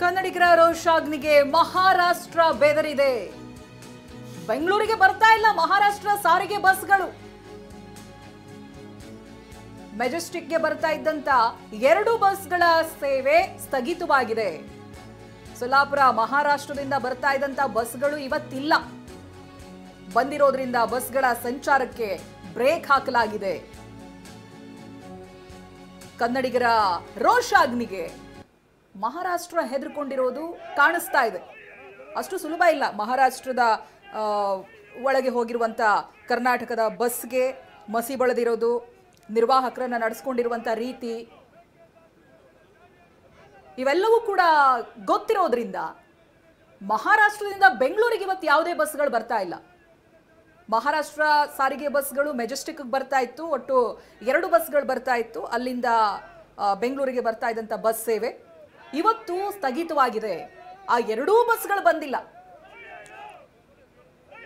ಕನ್ನಡಿಗರ ರೋಷಾಗ್ನಿಗೆ ಮಹಾರಾಷ್ಟ್ರ ಬೆದರಿದೆ. ಬೆಂಗಳೂರಿಗೆ ಬರ್ತಾ ಇಲ್ಲ ಮಹಾರಾಷ್ಟ್ರ ಸಾರಿಗೆ ಬಸ್ಗಳು. ಮೆಜೆಸ್ಟಿಕ್ಗೆ ಬರ್ತಾ ಇದ್ದಂತ 2 ಬಸ್ಗಳ ಸೇವೆ ಸ್ಥಗಿತವಾಗಿದೆ. ಸೊಲ್ಲಾಪುರ ಮಹಾರಾಷ್ಟ್ರದಿಂದ ಬರ್ತಾ ಇದ್ದಂತ ಬಸ್ಗಳು ಇವತ್ತಿಲ್ಲ. ಬಂದಿರೋದ್ರಿಂದ ಬಸ್ಗಳ ಸಂಚಾರಕ್ಕೆ ಬ್ರೇಕ್ ಹಾಕಲಾಗಿದೆ. ಕನ್ನಡಿಗರ ರೋಷಾಗ್ನಿಗೆ ಮಹಾರಾಷ್ಟ್ರ ಹೆದರ್ಕೊಂಡಿರೋದು ಕಾಣಿಸ್ತಾ ಇದೆ. ಅಷ್ಟು ಸುಲಭ ಇಲ್ಲ ಮಹಾರಾಷ್ಟ್ರದ ಒಳಗೆ ಹೋಗಿರುವಂತ ಕರ್ನಾಟಕದ ಬಸ್ಗೆ ಮಸಿ ಬಳದಿರೋದು, ನಿರ್ವಾಹಕರನ್ನ ನಡೆಸ್ಕೊಂಡಿರುವಂತ ರೀತಿ ಇವೆಲ್ಲವೂ ಕೂಡ ಗೊತ್ತಿರೋದ್ರಿಂದ ಮಹಾರಾಷ್ಟ್ರದಿಂದ ಬೆಂಗಳೂರಿಗೆ ಇವತ್ತು ಯಾವುದೇ ಬಸ್ಗಳು ಬರ್ತಾ ಇಲ್ಲ. ಮಹಾರಾಷ್ಟ್ರ ಸಾರಿಗೆ ಬಸ್ಗಳು ಮೆಜೆಸ್ಟಿಕ್ ಬರ್ತಾ ಇತ್ತು, ಒಟ್ಟು 2 ಬಸ್ಗಳು ಬರ್ತಾ ಇತ್ತು. ಅಲ್ಲಿಂದ ಬೆಂಗಳೂರಿಗೆ ಬರ್ತಾ ಇದ್ದಂಥ ಬಸ್ ಸೇವೆ ಇವತ್ತು ಸ್ಥಗಿತವಾಗಿದೆ. ಆ 2 ಬಸ್ಗಳು ಬಂದಿಲ್ಲ.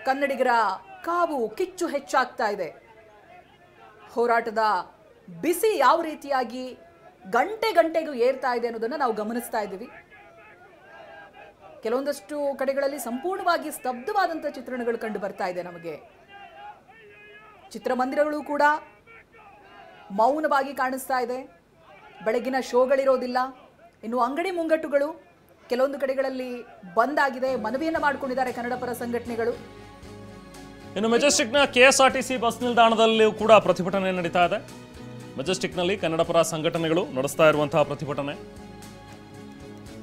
ಕನ್ನಡಿಗರ ಕಾವು ಕಿಚ್ಚು ಹೆಚ್ಚಾಗ್ತಾ ಇದೆ. ಹೋರಾಟದ ಬಿಸಿ ಯಾವ ರೀತಿಯಾಗಿ ಗಂಟೆಗೂ ಏರ್ತಾ ಇದೆ ಅನ್ನೋದನ್ನ ನಾವು ಗಮನಿಸ್ತಾ ಇದ್ದೀವಿ. ಕೆಲವೊಂದಷ್ಟು ಕಡೆಗಳಲ್ಲಿ ಸಂಪೂರ್ಣವಾಗಿ ಸ್ತಬ್ಧವಾದಂಥ ಚಿತ್ರಣಗಳು ಕಂಡು ಬರ್ತಾ ಇದೆ ನಮಗೆ. ಚಿತ್ರಮಂದಿರಗಳು ಕೂಡ ಮೌನವಾಗಿ ಕಾಣಿಸ್ತಾ ಇದೆ. ಬೆಳಗಿನ ಶೋಗಳಿರೋದಿಲ್ಲ. ಇನ್ನು ಅಂಗಡಿ ಮುಂಗಟ್ಟುಗಳು ಕೆಲವೊಂದು ಕಡೆಗಳಲ್ಲಿ ಬಂದ್ ಆಗಿದೆ. ಮನವಿಯನ್ನ ಮಾಡಿಕೊಂಡಿದ್ದಾರೆ ಕನ್ನಡ ಪರ ಸಂಘಟನೆಗಳು. ಇನ್ನು ಮೆಜೆಸ್ಟಿಕ್ನ KSRTC ಬಸ್ ನಿಲ್ದಾಣದಲ್ಲಿ ಕೂಡ ಪ್ರತಿಭಟನೆ ನಡೀತಾ ಇದೆ. ಮೆಜೆಸ್ಟಿಕ್ನಲ್ಲಿ ಕನ್ನಡ ಪರ ಸಂಘಟನೆಗಳು ನಡೆಸ್ತಾ ಇರುವಂತಹ ಪ್ರತಿಭಟನೆ.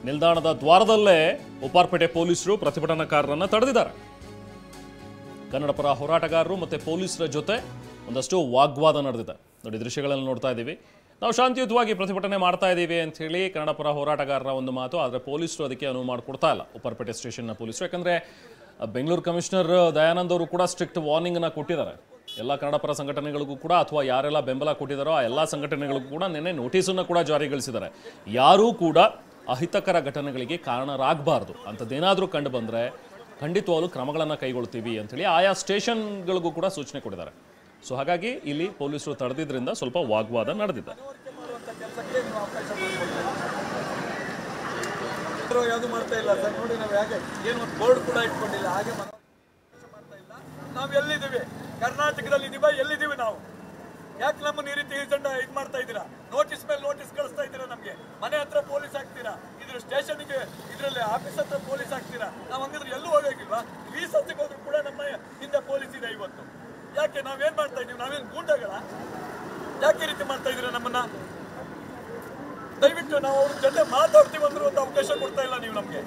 ನಿಲ್ದಾಣದ ದ್ವಾರದಲ್ಲೇ ಉಪ್ಪಾರಪೇಟೆ ಪೊಲೀಸರು ಪ್ರತಿಭಟನಾಕಾರರನ್ನು ತಡೆದಿದ್ದಾರೆ. ಕನ್ನಡ ಪರ ಹೋರಾಟಗಾರರು ಮತ್ತು ಪೊಲೀಸರ ಜೊತೆ ಒಂದಷ್ಟು ವಾಗ್ವಾದ ನಡೆದಿದೆ. ನೋಡಿ, ದೃಶ್ಯಗಳನ್ನು ನೋಡ್ತಾ ಇದ್ದೀವಿ. ನಾವು ಶಾಂತಿಯುತವಾಗಿ ಪ್ರತಿಭಟನೆ ಮಾಡ್ತಾ ಇದ್ದೀವಿ ಅಂತ ಹೇಳಿ ಕನ್ನಡ ಪರ ಹೋರಾಟಗಾರರ ಒಂದು ಮಾತು. ಆದರೆ ಪೊಲೀಸರು ಅದಕ್ಕೆ ಅನುವು ಮಾಡಿಕೊಡ್ತಾ ಇಲ್ಲ, ಉಪ್ಪಾರಪೇಟೆ ಸ್ಟೇಷನ್ನ ಪೊಲೀಸರು. ಯಾಕಂದರೆ ಬೆಂಗಳೂರು ಕಮಿಷನರ್ ದಯಾನಂದ್ ಅವರು ಕೂಡ ಸ್ಟ್ರಿಕ್ಟ್ ವಾರ್ನಿಂಗನ್ನು ಕೊಟ್ಟಿದ್ದಾರೆ ಎಲ್ಲ ಕನ್ನಡ ಪರ ಸಂಘಟನೆಗಳಿಗೂ ಕೂಡ, ಅಥವಾ ಯಾರೆಲ್ಲ ಬೆಂಬಲ ಕೊಟ್ಟಿದ್ದಾರೋ ಆ ಎಲ್ಲ ಸಂಘಟನೆಗಳಿಗೂ ಕೂಡ ನಿನ್ನೆ ನೋಟಿಸನ್ನು ಕೂಡ ಜಾರಿಗೊಳಿಸಿದ್ದಾರೆ. ಯಾರೂ ಕೂಡ ಅಹಿತಕರ ಘಟನೆಗಳಿಗೆ ಕಾರಣರಾಗಬಾರ್ದು, ಅಂಥದ್ದೇನಾದರೂ ಕಂಡು ಬಂದರೆ ಖಂಡಿತವಾಗ್ಲೂ ಕ್ರಮಗಳನ್ನು ಕೈಗೊಳ್ತೀವಿ ಅಂಥೇಳಿ ಆಯಾ ಸ್ಟೇಷನ್ಗಳಿಗೂ ಕೂಡ ಸೂಚನೆ ಕೊಟ್ಟಿದ್ದಾರೆ. ಸೊ ಹಾಗಾಗಿ ಇಲ್ಲಿ ಪೊಲೀಸರು ತಡೆದಿದ್ದರಿಂದ ಸ್ವಲ್ಪ ವಾಗ್ವಾದ ನಡೆದಿದೆ. ಯಾವುದು ಮಾಡ್ತಾ ಇಲ್ಲ ಸರ್. ನೋಡಿ, ನಾವು ಯಾಕೆ ಏನು ಬೋರ್ಡ್ ಕೂಡ ಇಟ್ಕೊಂಡಿಲ್ಲ, ಹಾಗೆ ಮಾಡ್ತಾ ಇಲ್ಲ. ನಾವು ಎಲ್ಲಿದ್ದೀವಿ? ಕರ್ನಾಟಕದಲ್ಲಿ ಇದೀವ, ಎಲ್ಲಿದ್ದೀವಿ ನಾವು? ಯಾಕೆ ನಮ್ಮನ್ನ ಈ ರೀತಿ ಇದು ಮಾಡ್ತಾ ಇದ್ದೀರಾ? ನೋಟಿಸ್ ಮೇಲೆ ನೋಟಿಸ್ ಕಳಿಸ್ತಾ ಇದ್ದೀರಾ. ನಮಗೆ ಮನೆ ಹತ್ರ ಪೊಲೀಸ್ ಹಾಕ್ತೀರಾ, ಇದ್ರ ಸ್ಟೇಷನ್ಗೆ ಇದರಲ್ಲಿ ಆಫೀಸ್ ಹತ್ರ ಪೊಲೀಸ್ ಹಾಕ್ತೀರಾ. ನಾವು ಹಂಗಿದ್ರೆ ಎಲ್ಲೂ ಹೋಗಿಲ್ವಾ? ಈ ಸತ್ಯಕ್ಕೆ ಹೋದ್ರು ಕೂಡ ನಮ್ಮ ಹಿಂದೆ ಪೊಲೀಸ್ ಇದೆ ಇವತ್ತು. ಯಾಕೆ ನಾವೇನ್ ಮಾಡ್ತಾ ಇದೀವಿ? ನಾವೇನು ಗೂಂಡಗಳ? ಯಾಕೆ ಈ ರೀತಿ ಮಾಡ್ತಾ ಇದ್ದೀರಾ ನಮ್ಮನ್ನ? ದಯವಿಟ್ಟು ನಾವು ಅವ್ರ ಜೊತೆ ಮಾತಾಡ್ತೀವಿ ಅಂದ್ರೆ ಒಂದು ಅವಕಾಶ ಕೊಡ್ತಾ ಇಲ್ಲ ನೀವು ನಮ್ಗೆ.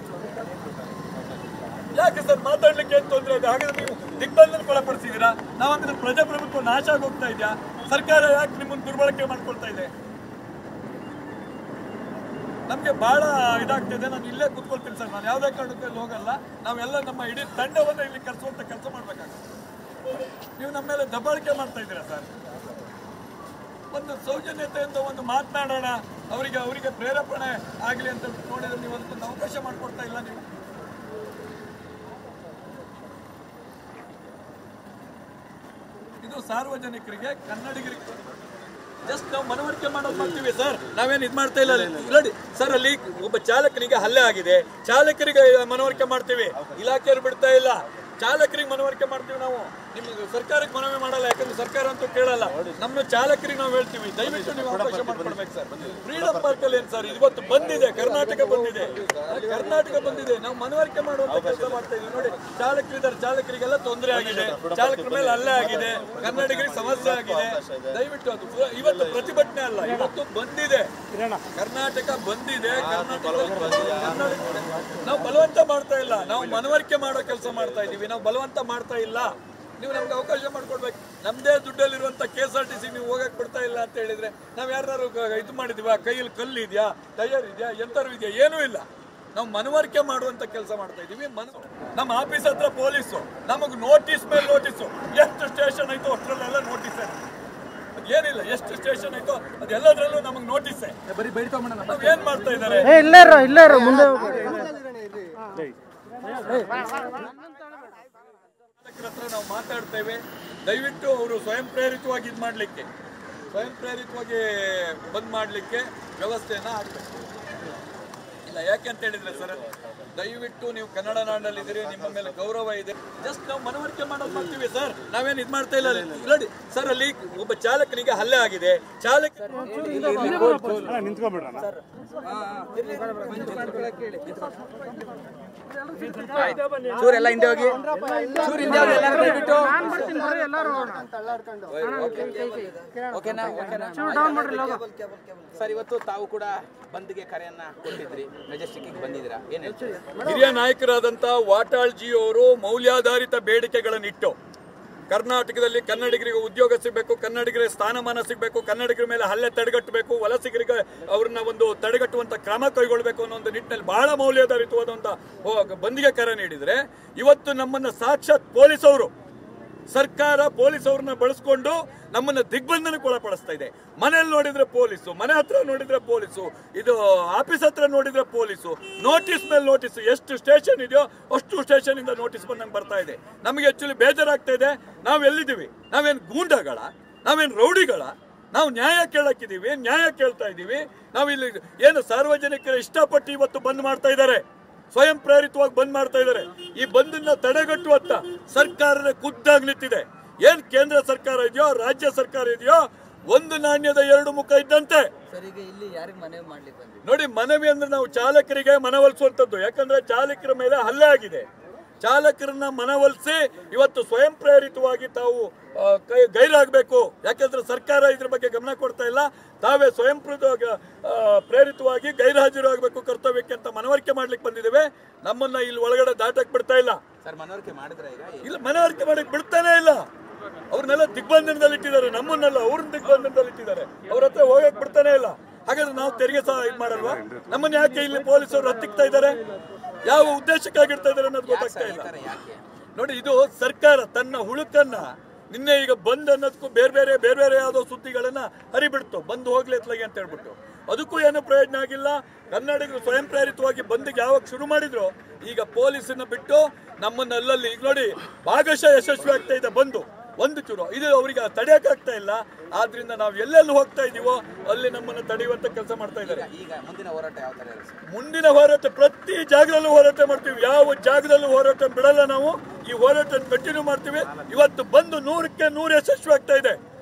ಯಾಕೆ ಸರ್ ಮಾತಾಡ್ಲಿಕ್ಕೆ ಏನ್ ತೊಂದರೆ ಇದೆ? ಹಾಗಾದ್ರೆ ನೀವು ದಿಗ್ಬಂಧನ ಒಳಪಡಿಸಿದೀರಾ? ನಾವಂದ್ರೆ ಪ್ರಜಾಪ್ರಭುತ್ವ ನಾಶ ಆಗಿ ಹೋಗ್ತಾ ಇದೆಯಾ? ಸರ್ಕಾರ ಯಾಕೆ ನಿಮ್ಮನ್ನು ದುರ್ಬಳಕೆ ಮಾಡ್ಕೊಳ್ತಾ ಇದೆ? ನಮ್ಗೆ ಬಹಳ ಇದಾಗ್ತಿದೆ. ನಾನು ಇಲ್ಲೇ ಕೂತ್ಕೊಳ್ತೀನಿ ಸರ್. ನಾನು ಯಾವುದೇ ಕಾರಣಕ್ಕೂ ಇಲ್ಲಿ ಹೋಗಲ್ಲ. ನಾವೆಲ್ಲ ನಮ್ಮ ಇಡೀ ತಂಡವನ್ನ ಇಲ್ಲಿ ಕರೆಸುವಂತ ಕೆಲಸ ಮಾಡ್ಬೇಕಾಗುತ್ತೆ. ನೀವು ನಮ್ಮ ಮೇಲೆ ದಬ್ಬಾಳಿಕೆ ಮಾಡ್ತಾ ಇದ್ದೀರಾ ಸರ್. ಒಂದು ಸೌಜನ್ಯತೆಯಿಂದ ಒಂದು ಮಾತನಾಡೋಣ, ಅವರಿಗೆ ಪ್ರೇರೇಪಣೆ ಆಗಲಿ ಅಂತ ನೋಡಿದ್ರೆ ನೀವು ಅದಕ್ಕೊಂದು ಅವಕಾಶ ಮಾಡಿಕೊಡ್ತಾ ಇಲ್ಲ ನೀವು. ಇದು ಸಾರ್ವಜನಿಕರಿಗೆ, ಕನ್ನಡಿಗರಿಗೆ ಜಸ್ಟ್ ನಾವು ಮನವರಿಕೆ ಮಾಡೋದು ಮಾಡ್ತೀವಿ ಸರ್. ನಾವೇನು ಇದು ಮಾಡ್ತಾ ಇಲ್ಲ. ನೋಡಿ ಸರ್, ಅಲ್ಲಿ ಒಬ್ಬ ಚಾಲಕನಿಗೆ ಹಲ್ಲೆ ಆಗಿದೆ, ಚಾಲಕರಿಗೆ ಮನವರಿಕೆ ಮಾಡ್ತೀವಿ, ಇಲಾಖೆಯವರು ಬಿಡ್ತಾ ಇಲ್ಲ. ಚಾಲಕರಿಗೆ ಮನವರಿಕೆ ಮಾಡ್ತೀವಿ ನಾವು, ನಿಮ್ಗೆ ಸರ್ಕಾರಕ್ಕೆ ಮನವಿ ಮಾಡಲ್ಲ. ಯಾಕಂದ್ರೆ ಸರ್ಕಾರ ಅಂತೂ ಕೇಳಲ್ಲ. ನಮ್ಮ ಚಾಲಕರಿಗೆ ನಾವು ಹೇಳ್ತೀವಿ, ದಯವಿಟ್ಟು ನೀವು ಅವಕಾಶ ಮಾಡ್ಕೊಡ್ಬೇಕು ಸರ್. ಫ್ರೀಡಮ್ ಪಾರ್ಕ್ ಅಲ್ಲಿ ಏನ್ ಸರ್ ಇವತ್ತು ಬಂದಿದೆ, ಕರ್ನಾಟಕ ಬಂದಿದೆ, ನಾವು ಮನವರಿಕೆ ಮಾಡುವಂತ ಕೆಲಸ ಮಾಡ್ತಾ ಇದೀವಿ. ನೋಡಿ, ಚಾಲಕರಿದ್ದಾರೆ, ಚಾಲಕರಿಗೆಲ್ಲ ತೊಂದರೆ ಆಗಿದೆ, ಚಾಲಕರ ಮೇಲೆ ಹಲ್ಲೆ ಆಗಿದೆ, ಕನ್ನಡಿಗರಿಗೆ ಸಮಸ್ಯೆ ಆಗಿದೆ. ದಯವಿಟ್ಟು ಅದು ಇವತ್ತು ಪ್ರತಿಭಟನೆ ಅಲ್ಲ, ಇವತ್ತು ಬಂದಿದೆ, ಕರ್ನಾಟಕ ಬಂದಿದೆ. ನಾವು ಬಲವಂತ ಮಾಡ್ತಾ ಇಲ್ಲ, ನಾವು ಮನವರಿಕೆ ಮಾಡೋ ಕೆಲಸ ಮಾಡ್ತಾ ಇದೀವಿ. ನಾವು ಬಲವಂತ ಮಾಡ್ತಾ ಇಲ್ಲ. ನೀವು ನಮ್ಗೆ ಅವಕಾಶ ಮಾಡ್ಕೊಡ್ಬೇಕು. ನಮ್ದೇ ದುಡ್ಡಲ್ಲಿರುವಂತ KSRTC ನೀವು ಹೋಗಕ್ ಬಿಡ್ತಾ ಇಲ್ಲ ಅಂತ ಹೇಳಿದ್ರೆ ನಾವ್ ಯಾರು ಇದು ಮಾಡಿದೀವ? ಕೈಯಲ್ಲಿ ಕಲ್ಲು ಇದೆಯಾ, ಟೈರ್ ಇದೆಯಾ, ಎಂತರು ಇದೆಯಾ? ಏನೂ ಇಲ್ಲ. ನಾವು ಮನವರಿಕೆ ಮಾಡುವಂತ ಕೆಲಸ ಮಾಡ್ತಾ ಇದೀವಿ. ನಮ್ಮ ಆಫೀಸ್ ಹತ್ರ ಪೊಲೀಸು ನಮಗ್ ನೋಟಿಸ್ ಮೇಲೆ ನೋಟಿಸು. ಎಷ್ಟು ಸ್ಟೇಷನ್ ಆಯ್ತು ಅಷ್ಟರಲ್ಲೆಲ್ಲ ನೋಟಿಸ್. ಏನಿಲ್ಲ, ಎಷ್ಟು ಸ್ಟೇಷನ್ ಆಯ್ತು ಅದೆಲ್ಲದ್ರಲ್ಲೂ ನಮಗ್ ನೋಟಿಸ್. ನಾವ್ ಏನ್ ಮಾಡ್ತಾ ಇದ್ದಾರೆ? ಹತ್ರ ನಾವು ಮಾತಾಡ್ತೇವೆ. ದಯವಿಟ್ಟು ಅವರು ಸ್ವಯಂ ಪ್ರೇರಿತವಾಗಿ ಬಂದ್ ಮಾಡಲಿಕ್ಕೆ ವ್ಯವಸ್ಥೆಯನ್ನ ಆಗಬೇಕು. ಇಲ್ಲ. ಯಾಕೆ ಅಂತ ಹೇಳಿದ್ರೆ ಸರ್, ದಯವಿಟ್ಟು ನೀವು ಕನ್ನಡ ನಾಡಲ್ಲಿದ್ದೀರಿ, ನಿಮ್ಮ ಮೇಲೆ ಗೌರವ ಇದೆ. ಜಸ್ಟ್ ನಾವು ಮನವರಿಕೆ ಮಾಡೋದು ಮಾಡ್ತೀವಿ ಸರ್, ನಾವೇನು ಇದು ಮಾಡ್ತಾ ಇಲ್ಲ. ನೋಡಿ ಸರ್, ಅಲ್ಲಿ ಒಬ್ಬ ಚಾಲಕನಿಗೆ ಹಲ್ಲೆ ಆಗಿದೆ. ಚಾಲಕ ಚೂರೆಲ್ಲ ಹಿಂದೆ ಹೋಗಿ, ಚೂರು ಹಿಂದೆ ಹೋಗಿ ಎಲ್ಲರೂ ದಯವಿಟ್ಟು. ಓಕೆನಾ ಓಕೆನಾ ಸರ್, ಇವತ್ತು ತಾವು ಕೂಡ ಬಂದ್ಗೆ ಕರೆಯನ್ನ ಕೊಟ್ಟಿದ್ರಿ, ಮೆಜೆಸ್ಟಿಕ್ಗೆ ಬಂದಿದ್ದೀರಾ, ಏನು ಹೇಳ್ತೀರಿ? ಹಿರಿಯ ನಾಯಕರಾದಂಥ ವಾಟಾಳ್ ಜಿ ಅವರು ಮೌಲ್ಯಾಧಾರಿತ ಬೇಡಿಕೆಗಳನ್ನಿಟ್ಟು ಕರ್ನಾಟಕದಲ್ಲಿ ಕನ್ನಡಿಗರಿಗೆ ಉದ್ಯೋಗ ಸಿಗಬೇಕು, ಕನ್ನಡಿಗರಿಗೆ ಸ್ಥಾನಮಾನ ಸಿಗಬೇಕು, ಕನ್ನಡಿಗರ ಮೇಲೆ ಹಲ್ಲೆ ತಡೆಗಟ್ಟಬೇಕು, ವಲಸಿಗರಿಗೆ ಅವ್ರನ್ನ ಒಂದು ತಡೆಗಟ್ಟುವಂಥ ಕ್ರಮ ಕೈಗೊಳ್ಳಬೇಕು ಅನ್ನೋ ಒಂದು ನಿಟ್ಟಿನಲ್ಲಿ ಬಹಳ ಮೌಲ್ಯಾಧಾರಿತವಾದಂಥ ಬಂದಿಗೆ ಕರೆ ನೀಡಿದರೆ, ಇವತ್ತು ನಮ್ಮನ್ನು ಸಾಕ್ಷಾತ್ ಪೊಲೀಸವರು, ಸರ್ಕಾರ ಪೊಲೀಸವ್ರನ್ನ ಬಳಸ್ಕೊಂಡು ನಮ್ಮನ್ನ ದಿಗ್ಬಂಧನಕ್ಕೆ ಒಳಪಡಿಸ್ತಾ ಇದೆ. ಮನೇಲಿ ನೋಡಿದ್ರೆ ಪೊಲೀಸು, ಮನೆ ಹತ್ರ ನೋಡಿದ್ರೆ ಪೊಲೀಸು, ಇದು ಆಫೀಸ್ ಹತ್ರ ನೋಡಿದ್ರೆ ಪೊಲೀಸು, ನೋಟಿಸ್ ಮೇಲೆ ನೋಟಿಸ್, ಎಷ್ಟು ಸ್ಟೇಷನ್ ಇದೆಯೋ ಅಷ್ಟು ಸ್ಟೇಷನ್ ಇಂದ ನೋಟಿಸ್ ಬಂದಂಗೆ ಬರ್ತಾ ಇದೆ. ನಮಗೆ ಆಕ್ಚುಲಿ ಬೇಜಾರಾಗ್ತಾ ಇದೆ. ನಾವು ಎಲ್ಲಿದ್ದೀವಿ? ನಾವೇನು ಗೂಂಡಾಗಳ? ನಾವೇನು ರೌಡಿಗಳ? ನಾವು ನ್ಯಾಯ ಕೇಳಕ್ಕಿದ್ದೀವಿ, ನ್ಯಾಯ ಕೇಳ್ತಾ ಇದ್ದೀವಿ. ನಾವಿಲ್ಲಿ ಏನು ಸಾರ್ವಜನಿಕರ ಇಷ್ಟಪಟ್ಟು ಇವತ್ತು ಬಂದ್ ಮಾಡ್ತಾ ಇದ್ದಾರೆ, ಸ್ವಯಂ ಪ್ರೇರಿತವಾಗಿ ಬಂದ್ ಮಾಡ್ತಾ ಇದ್ದಾರೆ. ಈ ಬಂದನ್ನ ತಡೆಗಟ್ಟುವಂತ ಸರ್ಕಾರದ ಖುದ್ದಾಗಿ ನಿಂತಿದೆ. ಏನ್ ಕೇಂದ್ರ ಸರ್ಕಾರ ಇದೆಯೋ, ರಾಜ್ಯ ಸರ್ಕಾರ ಇದೆಯೋ, ಒಂದು ನಾಣ್ಯದ ಎರಡು ಮುಖ ಇದ್ದಂತೆ. ನೋಡಿ, ಮನವಿ ಅಂದ್ರೆ ನಾವು ಚಾಲಕರಿಗೆ ಮನವೊಲಿಸುವಂತದ್ದು. ಯಾಕಂದ್ರೆ ಚಾಲಕರ ಮೇಲೆ ಹಲ್ಲೆ ಆಗಿದೆ. ಚಾಲಕರನ್ನ ಮನವೊಲಿಸಿ ಇವತ್ತು ಸ್ವಯಂ ಪ್ರೇರಿತವಾಗಿ ತಾವು ಗೈರಾಗಬೇಕು. ಯಾಕಂದ್ರೆ ಸರ್ಕಾರ ಇದ್ರ ಬಗ್ಗೆ ಗಮನ ಕೊಡ್ತಾ ಇಲ್ಲ. ತಾವೇ ಸ್ವಯಂ ಪ್ರೇರಿತವಾಗಿ ಗೈರ್ಹಾಜರಾಗಬೇಕು ಕರ್ತವ್ಯಕ್ಕೆ ಅಂತ ಮನವರಿಕೆ ಮಾಡ್ಲಿಕ್ಕೆ ಬಂದಿದ್ದೇವೆ. ನಮ್ಮನ್ನ ಇಲ್ಲಿ ಒಳಗಡೆ ದಾಟಕ್ ಬಿಡ್ತಾ ಇಲ್ಲ. ಇಲ್ಲ, ಮನವರಿಕೆ ಮಾಡಕ್ ಬಿಡ್ತಾನೆ ಇಲ್ಲ. ಅವ್ರನ್ನೆಲ್ಲ ದಿಗ್ಬಂಧನದಲ್ಲಿ ಇಟ್ಟಿದ್ದಾರೆ, ನಮ್ಮನ್ನೆಲ್ಲ ಅವ್ರನ್ನ ದಿಗ್ಬಂಧನದಲ್ಲಿ ಇಟ್ಟಿದ್ದಾರೆ. ಅವ್ರ ಹತ್ರ ಹೋಗಕ್ ಬಿಡ್ತಾನೆ ಇಲ್ಲ. ಹಾಗಾದ್ರೆ ನಾವು ತೆರಿಗೆ ಸಹ ಇದು ಮಾಡಲ್ವಾ? ನಮ್ಮನ್ನ ಯಾಕೆ ಇಲ್ಲಿ ಪೊಲೀಸರು ಹತ್ತಿಕ್ತಾ ಇದ್ದಾರೆ? ಯಾವ ಉದ್ದೇಶಕ್ಕಾಗಿರ್ತಾ ಇದ್ದಾರೆ ಅನ್ನೋದು ಗೊತ್ತಾಗ್ತಾ ಇಲ್ಲ. ನೋಡಿ, ಇದು ಸರ್ಕಾರ ತನ್ನ ಹುಳುಕನ್ನ ನಿನ್ನೆ ಈಗ ಬಂದ್ ಅನ್ನೋದಕ್ಕೂ ಬೇರೆ ಬೇರೆ ಯಾವುದೋ ಸುದ್ದಿಗಳನ್ನ ಹರಿಬಿಡ್ತು, ಬಂದು ಹೋಗ್ಲಿ ಎತ್ಲಾಗಿ ಅಂತ ಹೇಳ್ಬಿಟ್ಟು. ಅದಕ್ಕೂ ಏನು ಪ್ರಯೋಜನ ಆಗಿಲ್ಲ. ಕನ್ನಡಿಗರು ಸ್ವಯಂ ಪ್ರೇರಿತವಾಗಿ ಬಂದಿಗೆ ಯಾವಾಗ ಶುರು ಮಾಡಿದ್ರು, ಈಗ ಪೊಲೀಸನ್ನ ಬಿಟ್ಟು ನಮ್ಮನ್ನ ಅಲ್ಲಲ್ಲಿ ಈಗ ನೋಡಿ ಭಾಗಶಃ ಯಶಸ್ವಿ ಆಗ್ತಾ ಇದೆ ಬಂದು ಒಂದು ಚೂರು. ಇದು ಅವರಿಗೆ ತಡೆಯಕ್ಕಾಗ್ತಾ ಇಲ್ಲ. ಆದ್ರಿಂದ ನಾವು ಎಲ್ಲೆಲ್ಲಿ ಹೋಗ್ತಾ ಇದೀವೋ ಅಲ್ಲಿ ನಮ್ಮನ್ನ ತಡೆಯುವಂತ ಕೆಲಸ ಮಾಡ್ತಾ ಇದ್ದಾರೆ. ಈಗ ಮುಂದಿನ ಹೋರಾಟ ಯಾವ ತರ ಇದೆ? ಮುಂದಿನ ಹೋರಾಟ ಪ್ರತಿ ಜಾಗದಲ್ಲೂ ಹೋರಾಟ ಮಾಡ್ತೀವಿ. ಯಾವ ಜಾಗದಲ್ಲೂ ಹೋರಾಟ ಬಿಡಲ್ಲ ನಾವು. ಈ ಹೋರಾಟ ಕಂಟಿನ್ಯೂ ಮಾಡ್ತೀವಿ. ಇವತ್ತು ಬಂದು 100ಕ್ಕೆ 100 ಯಶಸ್ವಿ ಆಗ್ತಾ ಇದೆ.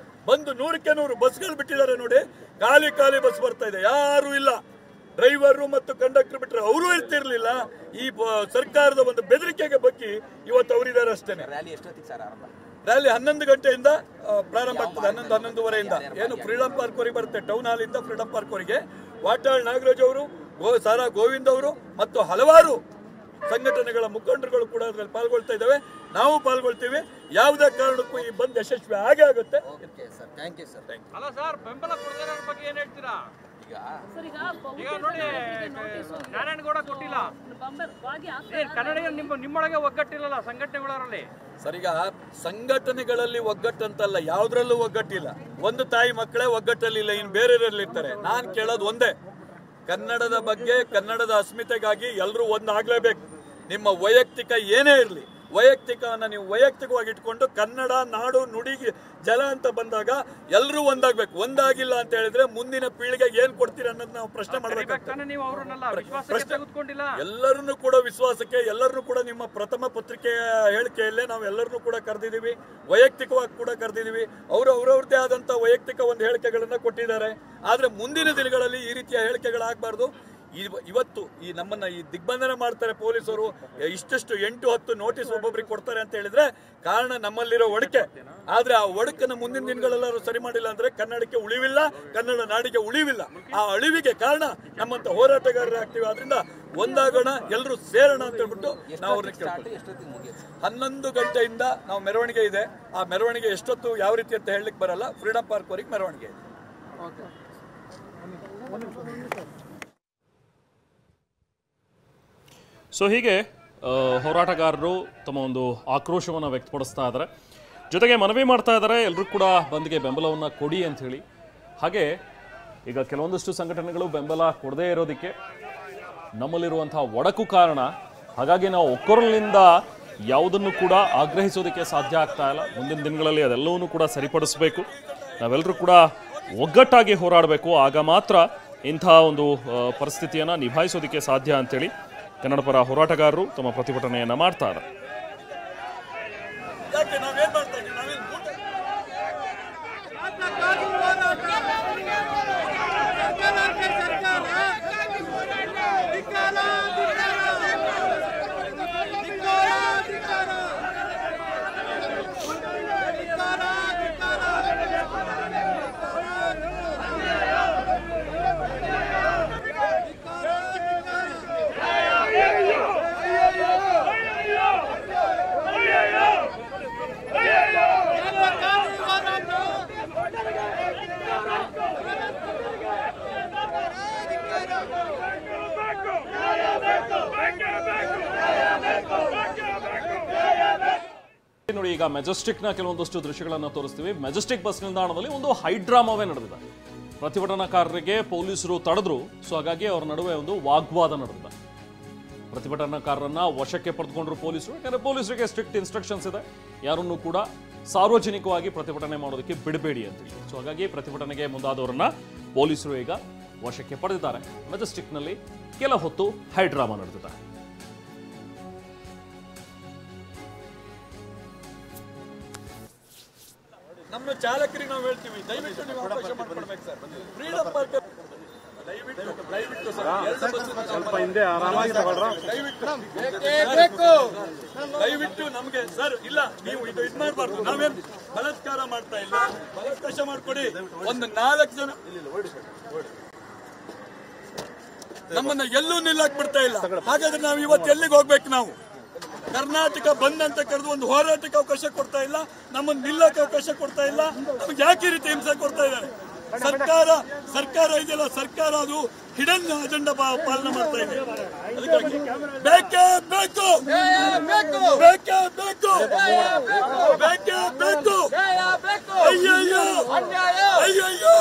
ಬಂದು 100ಕ್ಕೆ 100 ಬಸ್ಗಳು ಬಿಟ್ಟಿದ್ದಾರೆ ನೋಡಿ. ಖಾಲಿ ಬಸ್ ಬರ್ತಾ ಇದೆ, ಯಾರು ಇಲ್ಲ. ಡ್ರೈವರು ಮತ್ತು ಕಂಡಕ್ಟರ್ ಬಿಟ್ಟರೆ ಅವರು ಇರ್ತಿರ್ಲಿಲ್ಲ. ಈ ಸರ್ಕಾರದ ಒಂದು ಬೆದರಿಕೆಗೆ ಬಗ್ಗೆ ಇವತ್ತು ಅವರಿದ್ದಾರೆ ಅಷ್ಟೇನೆ. ರ್ಯಾಲಿ ಎಷ್ಟೊತ್ತಿಗೆ ಸರ್ ಆರಂಭ? ರ್ಯಾಲಿ 11 ಗಂಟೆಯಿಂದ ಪ್ರಾರಂಭ ಆಗ್ತದೆ. 11-11:30 ಏನು ಫ್ರೀಡಂ ಪಾರ್ಕ್ ವರೆಗೆ ಬರುತ್ತೆ. ಟೌನ್ ಹಾಲ್ ಇಂದ ಫ್ರೀಡಂ ಪಾರ್ಕ್ ವರೆಗೆ ವಾಟಾಳ್ ನಾಗರಾಜ್ ಅವರು, ಸಾರಾ ಗೋವಿಂದ್ ಅವರು ಮತ್ತು ಹಲವಾರು ಸಂಘಟನೆಗಳ ಮುಖಂಡರುಗಳು ಕೂಡ ಅದರಲ್ಲಿ ಪಾಲ್ಗೊಳ್ತಾ ಇದ್ದಾವೆ. ನಾವು ಪಾಲ್ಗೊಳ್ತೀವಿ. ಯಾವುದೇ ಕಾರಣಕ್ಕೂ ಈ ಬಂದ್ ಯಶಸ್ವಿ ಆಗೇ ಆಗುತ್ತೆ. ಅಲ್ಲ ಸರ್, ಬೆಂಬಲ ಕೊಡದಿರೋ ಬಗ್ಗೆ ಏನ್ ಹೇಳ್ತೀರಾ? ಈಗ ನೋಡಿ, ನಾರಾಯಣಗೌಡ ಕೊಟ್ಟಿಲ್ಲ, ಕನ್ನಡಿಗ ನಿಮ್ಮೊಳಗೆ ಒಗ್ಗಟ್ಟಿಲ್ಲ ಸಂಘಟನೆಗಳಲ್ಲಿ. ಸರ್, ಈಗ ಸಂಘಟನೆಗಳಲ್ಲಿ ಒಗ್ಗಟ್ಟಂತಲ್ಲ, ಯಾವ್ದ್ರಲ್ಲೂ ಒಗ್ಗಟ್ಟಿಲ್ಲ. ಒಂದು ತಾಯಿ ಮಕ್ಕಳೇ ಒಗ್ಗಟ್ಟಲ್ಲಿಲ್ಲ, ಇನ್ನು ಬೇರೆಯವರಲ್ಲಿ ಇರ್ತಾರೆ. ನಾನು ಕೇಳೋದು ಒಂದೇ, ಕನ್ನಡದ ಬಗ್ಗೆ, ಕನ್ನಡದ ಅಸ್ಮಿತೆಗಾಗಿ ಎಲ್ಲರೂ ಒಂದಾಗಲೇಬೇಕು. ನಿಮ್ಮ ವೈಯಕ್ತಿಕ ಏನೇ ಇರಲಿ, ವೈಯಕ್ತಿಕವನ್ನ ನೀವು ವೈಯಕ್ತಿಕವಾಗಿ ಇಟ್ಕೊಂಡು ಕನ್ನಡ ನಾಡು ನುಡಿ ಜಲ ಅಂತ ಬಂದಾಗ ಎಲ್ಲರೂ ಒಂದಾಗಬೇಕು. ಒಂದಾಗಿಲ್ಲ ಅಂತ ಹೇಳಿದ್ರೆ ಮುಂದಿನ ಪೀಳಿಗೆಗೆ ಏನ್ ಕೊಡ್ತೀರಾ ಅನ್ನೋದು ನಾವು ಪ್ರಶ್ನೆ ಮಾಡಬೇಕಾಗ್ತದೆ. ಎಲ್ಲರನ್ನೂ ಕೂಡ ವಿಶ್ವಾಸಕ್ಕೆ, ಎಲ್ಲರನ್ನೂ ಕೂಡ ನಿಮ್ಮ ಪ್ರಥಮ ಪತ್ರಿಕೆಯ ಹೇಳಿಕೆಯಲ್ಲೇ ನಾವು ಎಲ್ಲರನ್ನೂ ಕೂಡ ಕರೆದಿದ್ದೀವಿ, ವೈಯಕ್ತಿಕವಾಗಿ ಕೂಡ ಕರೆದಿದ್ದೀವಿ. ಅವರು ಅವರವ್ರದ್ದೇ ಆದಂತ ವೈಯಕ್ತಿಕ ಒಂದು ಹೇಳಿಕೆಗಳನ್ನ ಕೊಟ್ಟಿದ್ದಾರೆ. ಆದ್ರೆ ಮುಂದಿನ ದಿನಗಳಲ್ಲಿ ಈ ರೀತಿಯ ಹೇಳಿಕೆಗಳಾಗಬಾರ್ದು. ಇವತ್ತು ಈ ನಮ್ಮನ್ನ ಈ ದಿಗ್ಬಂಧನ ಮಾಡ್ತಾರೆ ಪೊಲೀಸರು. ಇಷ್ಟಷ್ಟು 8-10 ನೋಟಿಸ್ ಒಬ್ಬೊಬ್ರಿಗೆ ಕೊಡ್ತಾರೆ ಅಂತ ಹೇಳಿದ್ರೆ ಕಾರಣ ನಮ್ಮಲ್ಲಿರೋ ಒಡಕೆ. ಆದ್ರೆ ಆ ಒಡಕನ್ನ ಮುಂದಿನ ದಿನಗಳೆಲ್ಲರೂ ಸರಿ ಮಾಡಿಲ್ಲ ಅಂದ್ರೆ ಕನ್ನಡಕ್ಕೆ ಉಳಿವಿಲ್ಲ, ಕನ್ನಡ ನಾಡಿಗೆ ಉಳಿವಿಲ್ಲ. ಆ ಅಳಿವಿಗೆ ಕಾರಣ ನಮ್ಮಂತ ಹೋರಾಟಗಾರರೇ ಆಗ್ತೀವಿ. ಆದ್ರಿಂದ ಒಂದಾಗೋಣ, ಎಲ್ಲರೂ ಸೇರೋಣ ಅಂತ ಹೇಳ್ಬಿಟ್ಟು ನಾವು ಅವ್ರನ್ನ ಕೇಳ್ತೀವಿ. 11 ಗಂಟೆಯಿಂದ ನಾವು ಮೆರವಣಿಗೆ ಇದೆ. ಆ ಮೆರವಣಿಗೆ ಎಷ್ಟೊತ್ತು ಯಾವ ರೀತಿ ಅಂತ ಹೇಳಲಿಕ್ಕೆ ಬರಲ್ಲ. ಫ್ರೀಡಂ ಪಾರ್ಕ್ ವರೆಗೆ ಮೆರವಣಿಗೆ ಇದೆ. ಸೊ ಹೀಗೆ ಹೋರಾಟಗಾರರು ತಮ್ಮ ಒಂದು ಆಕ್ರೋಶವನ್ನು ವ್ಯಕ್ತಪಡಿಸ್ತಾ ಇದ್ದಾರೆ. ಜೊತೆಗೆ ಮನವಿ ಮಾಡ್ತಾ ಇದ್ದಾರೆ ಎಲ್ಲರೂ ಕೂಡ ಬಂದ್ಗೆ ಬೆಂಬಲವನ್ನು ಕೊಡಿ ಅಂತ ಹೇಳಿ. ಹಾಗೆ ಈಗ ಕೆಲವೊಂದಷ್ಟು ಸಂಘಟನೆಗಳು ಬೆಂಬಲ ಕೊಡದೇ ಇರೋದಕ್ಕೆ ನಮ್ಮಲ್ಲಿರುವಂಥ ಒಡಕು ಕಾರಣ. ಹಾಗಾಗಿ ನಾವು ಒಕ್ಕೊರಲಿನಿಂದ ಯಾವುದನ್ನು ಕೂಡ ಆಗ್ರಹಿಸೋದಕ್ಕೆ ಸಾಧ್ಯ ಆಗ್ತಾ ಇಲ್ಲ. ಮುಂದಿನ ದಿನಗಳಲ್ಲಿ ಅದೆಲ್ಲವನ್ನೂ ಕೂಡ ಸರಿಪಡಿಸಬೇಕು. ನಾವೆಲ್ಲರೂ ಕೂಡ ಒಗ್ಗಟ್ಟಾಗಿ ಹೋರಾಡಬೇಕು. ಆಗ ಮಾತ್ರ ಇಂಥ ಒಂದು ಪರಿಸ್ಥಿತಿಯನ್ನು ನಿಭಾಯಿಸೋದಕ್ಕೆ ಸಾಧ್ಯ ಅಂತೇಳಿ ಕನ್ನಡ ಪರ ಹೋರಾಟಗಾರರು ತಮ್ಮ ಪ್ರತಿಭಟನೆಯನ್ನು ಮಾಡ್ತಾರೆ. ಯಾಕೆ ನಾವೇನ್ ಮಾಡ್ತಾ ಇದ್ದೀವಿ? ನಾವೇನ್ ನೋಡಿ, ಈಗ ಮೆಜೆಸ್ಟಿಕ್ನ ಕೆಲವೊಂದಷ್ಟು ದೃಶ್ಯಗಳನ್ನು ತೋರಿಸ್ತೀವಿ. ಮೆಜೆಸ್ಟಿಕ್ ಬಸ್ ನಿಲ್ದಾಣದಲ್ಲಿ ಒಂದು ಹೈಡ್ರಾಮಾವೇ ನಡೆದಿದೆ. ಪ್ರತಿಭಟನಾಕಾರರಿಗೆ ಪೊಲೀಸರು ತಡೆದ್ರು, ಸೊ ಹಾಗಾಗಿ ಅವರ ನಡುವೆ ಒಂದು ವಾಗ್ವಾದ ನಡೆದಿದೆ. ಪ್ರತಿಭಟನಾಕಾರರನ್ನ ವಶಕ್ಕೆ ಪಡೆದುಕೊಂಡ್ರು ಪೊಲೀಸರು. ಯಾಕಂದ್ರೆ ಪೊಲೀಸರಿಗೆ ಸ್ಟ್ರಿಕ್ಟ್ ಇನ್ಸ್ಟ್ರಕ್ಷನ್ಸ್ ಇದೆ, ಯಾರನ್ನೂ ಕೂಡ ಸಾರ್ವಜನಿಕವಾಗಿ ಪ್ರತಿಭಟನೆ ಮಾಡೋದಕ್ಕೆ ಬಿಡಬೇಡಿ ಅಂತೇಳಿ. ಸೊ ಹಾಗಾಗಿ ಪ್ರತಿಭಟನೆಗೆ ಮುಂದಾದವರನ್ನ ಪೊಲೀಸರು ಈಗ ವಶಕ್ಕೆ ಪಡೆದಿದ್ದಾರೆ. ಮೆಜೆಸ್ಟಿಕ್ನಲ್ಲಿ ಕೆಲ ಹೊತ್ತು ಹೈಡ್ರಾಮಾ ನಡೆದಿದೆ. ನಮ್ಮ ಚಾಲಕರಿಗೆ ನಾವು ಹೇಳ್ತೀವಿ, ದಯವಿಟ್ಟು ನೀವು ಅವಕಾಶ ಮಾಡಿಕೊಡ್ಬೇಕು ಸರ್. ಫ್ರೀಡಮ್ ಪಾರ್ಕ್ ದಯವಿಟ್ಟು ಸರ್, ಸ್ವಲ್ಪ ಹಿಂದೆ ಆರಾಮಾಗಿ ದಯವಿಟ್ಟು ನಮ್ಗೆ ಸರ್ ಇಲ್ಲ, ನೀವು ಇದು ಮಾಡಬಾರ್ದು. ನಾವೇನ್ ಬಲಾತ್ಕಾರ ಮಾಡ್ತಾ ಇಲ್ಲ, ಅವಕಾಶ ಮಾಡ್ಕೊಡಿ. ಒಂದು 4 ಜನ ನಮ್ಮನ್ನ ಎಲ್ಲೂ ನಿಲ್ಲಕ್ ಬಿಡ್ತಾ ಇಲ್ಲ. ಹಾಗಾದ್ರೆ ನಾವು ಇವತ್ತು ಎಲ್ಲಿಗೆ ಹೋಗ್ಬೇಕು? ನಾವು ಕರ್ನಾಟಕ ಬಂದ್ ಅಂತ ಕರೆದು ಒಂದು ಹೋರಾಟಕ್ಕೆ ಅವಕಾಶ ಕೊಡ್ತಾ ಇಲ್ಲ, ನಮ್ಮನ್ನು ನಿಲ್ಲಕ್ಕೆ ಅವಕಾಶ ಕೊಡ್ತಾ ಇಲ್ಲ. ನಮ್ಗೆ ಯಾಕೆ ಈ ರೀತಿ ಹಿಂಸೆ ಕೊಡ್ತಾ ಇದ್ದಾರೆ? ಸರ್ಕಾರ ಇದೆಯಲ್ಲ, ಸರ್ಕಾರ ಅದು ಹಿಡನ್ ಅಜೆಂಡಾ ಪಾಲನೆ ಮಾಡ್ತಾ ಇದೆ. ಅದಕ್ಕಾಗಿ ಬೇಕೇ ಬೇಕು, ಬೇಕೇ ಬೇಕು, ಬೇಕೇ ಬೇಕು. ಅಯ್ಯಯ್ಯೋ ಅಯ್ಯಯ್ಯೋ,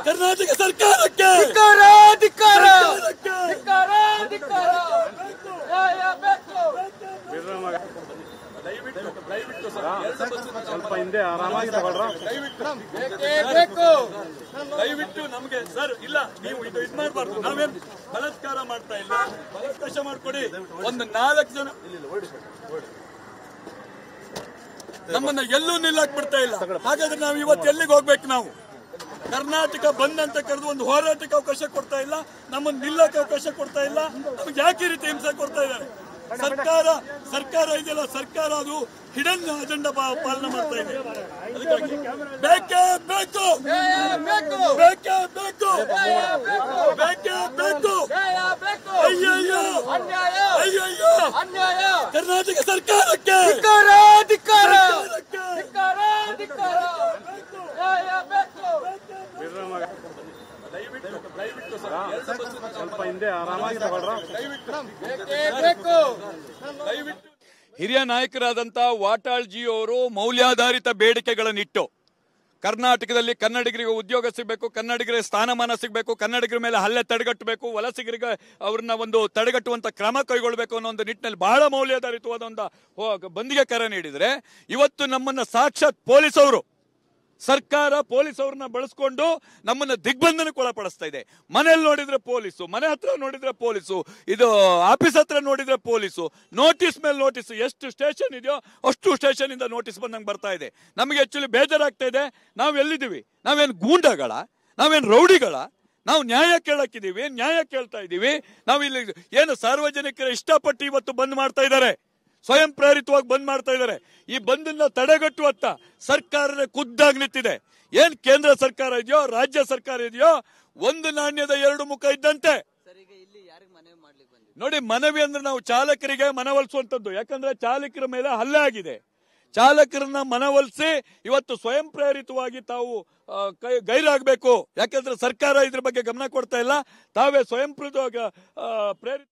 ಕರ್ನಾಟಕ ಸರ್ಕಾರಕ್ಕೆ ದಯವಿಟ್ಟು ಸ್ವಲ್ಪ ಹಿಂದೆ ಆರಾಮಾಗಿ ದಯವಿಟ್ಟು ನಮ್ಗೆ ಸರ್ ಇಲ್ಲ, ನೀವು ಇದು ಮಾಡಬಾರ್ದು. ನಾವೇನ್ ಬಲಾತ್ಕಾರ ಮಾಡ್ತಾ ಇಲ್ಲ, ಅವಕಾಶ ಮಾಡ್ಕೊಡಿ. ಒಂದು 4 ಜನ ನಮ್ಮನ್ನ ಎಲ್ಲೂ ನಿಲ್ಲಕ್ ಬಿಡ್ತಾ ಇಲ್ಲ. ಹಾಗಾದ್ರೆ ನಾವು ಇವತ್ತು ಎಲ್ಲಿಗೆ ಹೋಗ್ಬೇಕು? ನಾವು ಕರ್ನಾಟಕ ಬಂದ್ ಅಂತ ಕರೆದು ಒಂದು ಹೋರಾಟಕ್ಕೆ ಅವಕಾಶ ಕೊಡ್ತಾ ಇಲ್ಲ, ನಮ್ಮನ್ನು ನಿಲ್ಲಕ್ಕೆ ಅವಕಾಶ ಕೊಡ್ತಾ ಇಲ್ಲ. ನಮ್ಗೆ ಯಾಕೆ ಈ ರೀತಿ ಹಿಂಸೆ ಕೊಡ್ತಾ ಇದ್ದಾರೆ? ಸರ್ಕಾರ ಇದೆಯಲ್ಲ, ಸರ್ಕಾರ ಅದು ಹಿಡನ್ ಅಜೆಂಡಾ ಪಾಲನೆ ಮಾಡ್ತಾ ಇದೆ. ಅದಕ್ಕಾಗಿ ಬೇಕೇ ಬೇಕು, ಬೇಕೇ ಬೇಕು, ಬೇಕೇ ಬೇಕು. ಅಯ್ಯಯ್ಯೋ ಅಯ್ಯಯ್ಯೋ, ಕರ್ನಾಟಕ ಸರ್ಕಾರಕ್ಕೆ ದಯವಿಟ್ಟು ಸ್ವಲ್ಪ ಹಿಂದೆ ಆರಾಮಾಗಿ ದಯವಿಟ್ಟು. ಹಿರಿಯ ನಾಯಕರಾದಂಥ ವಾಟಾಳ್ಜಿ ಅವರು ಮೌಲ್ಯಾಧಾರಿತ ಬೇಡಿಕೆಗಳನ್ನಿಟ್ಟು ಕರ್ನಾಟಕದಲ್ಲಿ ಕನ್ನಡಿಗರಿಗೆ ಉದ್ಯೋಗ ಸಿಗಬೇಕು, ಕನ್ನಡಿಗರಿಗೆ ಸ್ಥಾನಮಾನ ಸಿಗಬೇಕು, ಕನ್ನಡಿಗರ ಮೇಲೆ ಹಲ್ಲೆ ತಡೆಗಟ್ಟಬೇಕು, ವಲಸಿಗರಿಗೆ ಅವ್ರನ್ನ ಒಂದು ತಡೆಗಟ್ಟುವಂತ ಕ್ರಮ ಕೈಗೊಳ್ಳಬೇಕು ಅನ್ನೋ ಒಂದು ನಿಟ್ಟಿನಲ್ಲಿ ಬಹಳ ಮೌಲ್ಯಾಧಾರಿತವಾದ ಒಂದು ಬಂದಿಗೆ ಕರೆ ನೀಡಿದರೆ, ಇವತ್ತು ನಮ್ಮನ್ನ ಸಾಕ್ಷಾತ್ ಪೊಲೀಸವರು, ಸರ್ಕಾರ ಪೊಲೀಸವ್ರನ್ನ ಬಳಸ್ಕೊಂಡು ನಮ್ಮನ್ನ ದಿಗ್ಬಂಧನಕ್ಕೆ ಒಳಪಡಿಸ್ತಾ ಇದೆ. ಮನೆಯಲ್ಲಿ ನೋಡಿದ್ರೆ ಪೊಲೀಸು, ಮನೆ ಹತ್ರ ನೋಡಿದ್ರೆ ಪೊಲೀಸು, ಇದು ಆಫೀಸ್ ಹತ್ರ ನೋಡಿದ್ರೆ ಪೊಲೀಸು, ನೋಟಿಸ್ ಮೇಲೆ ನೋಟಿಸ್, ಎಷ್ಟು ಸ್ಟೇಷನ್ ಇದೆಯೋ ಅಷ್ಟು ಸ್ಟೇಷನ್ ಇಂದ ನೋಟಿಸ್ ಬಂದಂಗೆ ಬರ್ತಾ ಇದೆ. ನಮಗೆ ಆಕ್ಚುಲಿ ಬೇಜಾರಾಗ್ತಾ ಇದೆ. ನಾವು ಎಲ್ಲಿದ್ದೀವಿ? ನಾವೇನು ಗೂಂಡಗಳ? ನಾವೇನು ರೌಡಿಗಳ? ನಾವು ನ್ಯಾಯ ಕೇಳಕ್ಕಿದ್ದೀವಿ, ನ್ಯಾಯ ಕೇಳ್ತಾ ಇದ್ದೀವಿ. ನಾವು ಇಲ್ಲಿ ಏನು ಸಾರ್ವಜನಿಕರ ಇಷ್ಟಪಟ್ಟು ಇವತ್ತು ಬಂದ್ ಮಾಡ್ತಾ ಇದ್ದಾರೆ, ಸ್ವಯಂ ಪ್ರೇರಿತವಾಗಿ ಬಂದ್ ಮಾಡ್ತಾ ಇದ್ದಾರೆ. ಈ ಬಂದನ್ನ ತಡೆಗಟ್ಟುವತ್ತ ಸರ್ಕಾರ ಖುದ್ದಾಗಿ ನಿಂತಿದೆ. ಏನ್ ಕೇಂದ್ರ ಸರ್ಕಾರ ಇದೆಯೋ, ರಾಜ್ಯ ಸರ್ಕಾರ ಇದೆಯೋ, ಒಂದು ನಾಣ್ಯದ 2 ಮುಖ ಇದ್ದಂತೆ. ನೋಡಿ, ಮನವಿ ಅಂದ್ರೆ ನಾವು ಚಾಲಕರಿಗೆ ಮನವೊಲಿಸುವಂತದ್ದು. ಯಾಕಂದ್ರೆ ಚಾಲಕರ ಮೇಲೆ ಹಲ್ಲೆ ಆಗಿದೆ. ಚಾಲಕರನ್ನ ಮನವೊಲಿಸಿ ಇವತ್ತು ಸ್ವಯಂ ಪ್ರೇರಿತವಾಗಿ ತಾವು ಗೈರಾಗಬೇಕು. ಯಾಕಂದ್ರೆ ಸರ್ಕಾರ ಇದ್ರ ಬಗ್ಗೆ ಗಮನ ಕೊಡ್ತಾ ಇಲ್ಲ. ತಾವೇ ಸ್ವಯಂ ಪ್ರೇರಿತ